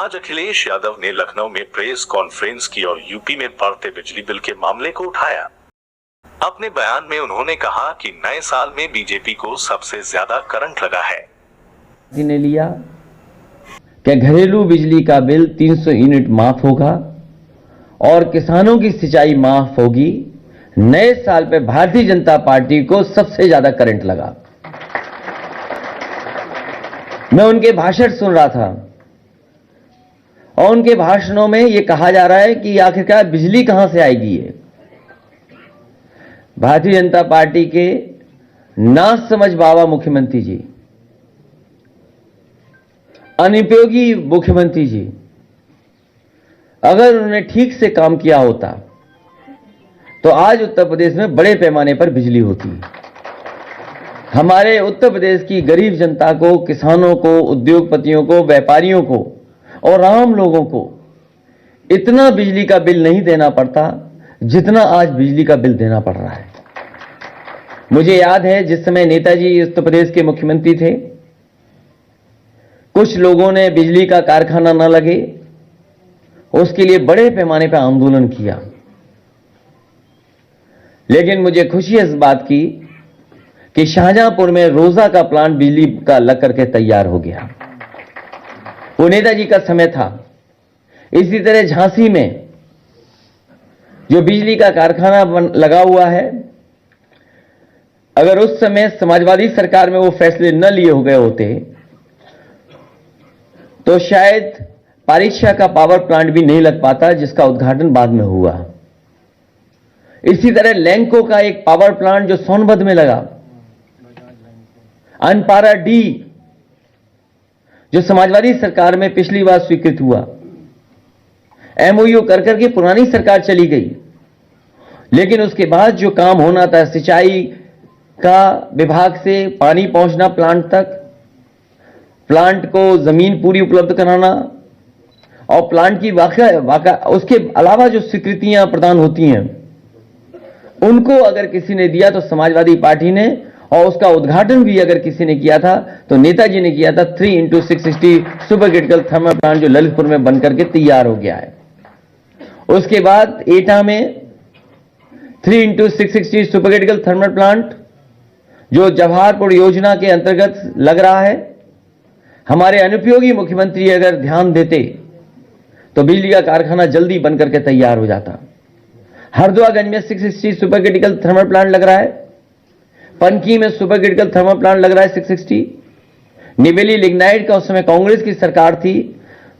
आज अखिलेश यादव ने लखनऊ में प्रेस कॉन्फ्रेंस की और यूपी में बढ़ते बिजली बिल के मामले को उठाया। अपने बयान में उन्होंने कहा कि नए साल में बीजेपी को सबसे ज्यादा करंट लगा है। ने लिया कि घरेलू बिजली का बिल 300 यूनिट माफ होगा और किसानों की सिंचाई माफ होगी। नए साल पे भारतीय जनता पार्टी को सबसे ज्यादा करंट लगा। मैं उनके भाषण सुन रहा था और उनके भाषणों में यह कहा जा रहा है कि आखिरकार बिजली कहां से आएगी। ये भारतीय जनता पार्टी के ना समझ बाबा मुख्यमंत्री जी, अनुपयोगी मुख्यमंत्री जी, अगर उन्होंने ठीक से काम किया होता तो आज उत्तर प्रदेश में बड़े पैमाने पर बिजली होती। हमारे उत्तर प्रदेश की गरीब जनता को, किसानों को, उद्योगपतियों को, व्यापारियों को और आम लोगों को इतना बिजली का बिल नहीं देना पड़ता जितना आज बिजली का बिल देना पड़ रहा है। मुझे याद है जिस समय नेताजी उत्तर प्रदेश के मुख्यमंत्री थे, कुछ लोगों ने बिजली का कारखाना न लगे उसके लिए बड़े पैमाने पर आंदोलन किया। लेकिन मुझे खुशी है इस बात की कि शाहजहांपुर में रोजा का प्लांट बिजली का लग करके तैयार हो गया। वो नेताजी का समय था। इसी तरह झांसी में जो बिजली का कारखाना लगा हुआ है, अगर उस समय समाजवादी सरकार में वो फैसले न लिए हो गए होते तो शायद पारीक्षा का पावर प्लांट भी नहीं लग पाता, जिसका उद्घाटन बाद में हुआ। इसी तरह लैंको का एक पावर प्लांट जो सोनभद्र में लगा, अनपारा डी जो समाजवादी सरकार में पिछली बार स्वीकृत हुआ, एमओयू कर करके पुरानी सरकार चली गई, लेकिन उसके बाद जो काम होना था, सिंचाई का विभाग से पानी पहुंचना प्लांट तक, प्लांट को जमीन पूरी उपलब्ध कराना और प्लांट की वाक़ा उसके अलावा जो स्वीकृतियां प्रदान होती हैं उनको अगर किसी ने दिया तो समाजवादी पार्टी ने, और उसका उद्घाटन भी अगर किसी ने किया था तो नेताजी ने किया था। 3x660 super critical thermal plant जो ललितपुर में बन करके तैयार हो गया है। उसके बाद एटा में 3x660 super critical thermal plant जो जवाहरपुर योजना के अंतर्गत लग रहा है। हमारे अनुपयोगी मुख्यमंत्री अगर ध्यान देते तो बिजली का कारखाना जल्दी बन करके तैयार हो जाता। हरदोआगंज में 660 सुपर क्रिटिकल थर्मल प्लांट लग रहा है। पनकी में सुपर क्रिटिकल थर्मल प्लांट लग रहा है 660। निवेली लिग्नाइट का उस समय कांग्रेस की सरकार थी,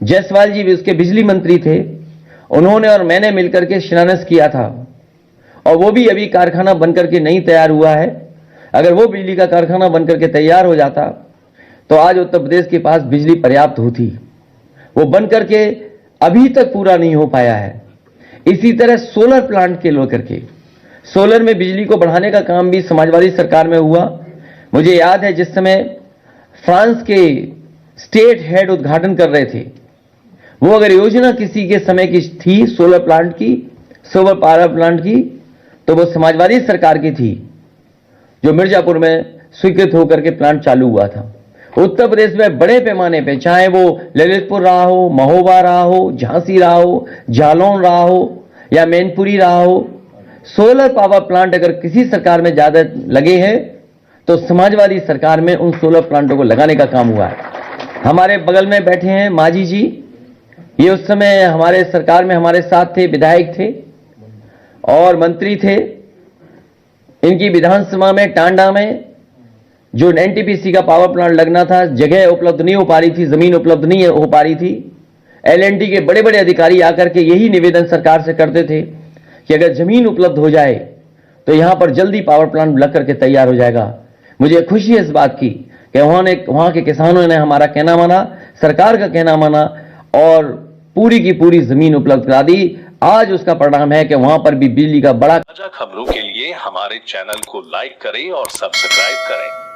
जायसवाल जी भी उसके बिजली मंत्री थे, उन्होंने और मैंने मिलकर के शिलान्यास किया था और वो भी अभी कारखाना बनकर के नहीं तैयार हुआ है। अगर वो बिजली का कारखाना बनकर के तैयार हो जाता तो आज उत्तर प्रदेश के पास बिजली पर्याप्त होती। वो बनकर के अभी तक पूरा नहीं हो पाया है। इसी तरह सोलर प्लांट के लेकर के सोलर में बिजली को बढ़ाने का काम भी समाजवादी सरकार में हुआ। मुझे याद है जिस समय फ्रांस के स्टेट हेड उद्घाटन कर रहे थे, वो अगर योजना किसी के समय की थी सोलर प्लांट की, सोलर पावर प्लांट की, तो वो समाजवादी सरकार की थी जो मिर्जापुर में स्वीकृत होकर के प्लांट चालू हुआ था। उत्तर प्रदेश में बड़े पैमाने पे, चाहे वो ललितपुर रहा हो, महोबा रहा हो, झांसी रहा हो, जालौन रहा हो या मैनपुरी रहा हो, सोलर पावर प्लांट अगर किसी सरकार में ज्यादा लगे हैं तो समाजवादी सरकार में उन सोलर प्लांटों को लगाने का काम हुआ है। हमारे बगल में बैठे हैं मांझी जी, ये उस समय हमारे सरकार में हमारे साथ थे, विधायक थे और मंत्री थे। इनकी विधानसभा में टांडा में जो एनटीपीसी का पावर प्लांट लगना था, जगह उपलब्ध नहीं हो पा रही थी, जमीन उपलब्ध नहीं हो पा रही थी। एलएनटी के बड़े बड़े अधिकारी आकर के यही निवेदन सरकार से करते थे कि अगर जमीन उपलब्ध हो जाए तो यहां पर जल्दी पावर प्लांट लग करके तैयार हो जाएगा। मुझे खुशी है इस बात की कि वहां के किसानों ने हमारा कहना माना, सरकार का कहना माना और पूरी की पूरी जमीन उपलब्ध करा दी। आज उसका परिणाम है कि वहां पर भी बिजली का बड़ा। ताजा खबरों के लिए हमारे चैनल को लाइक करें और सब्सक्राइब करें।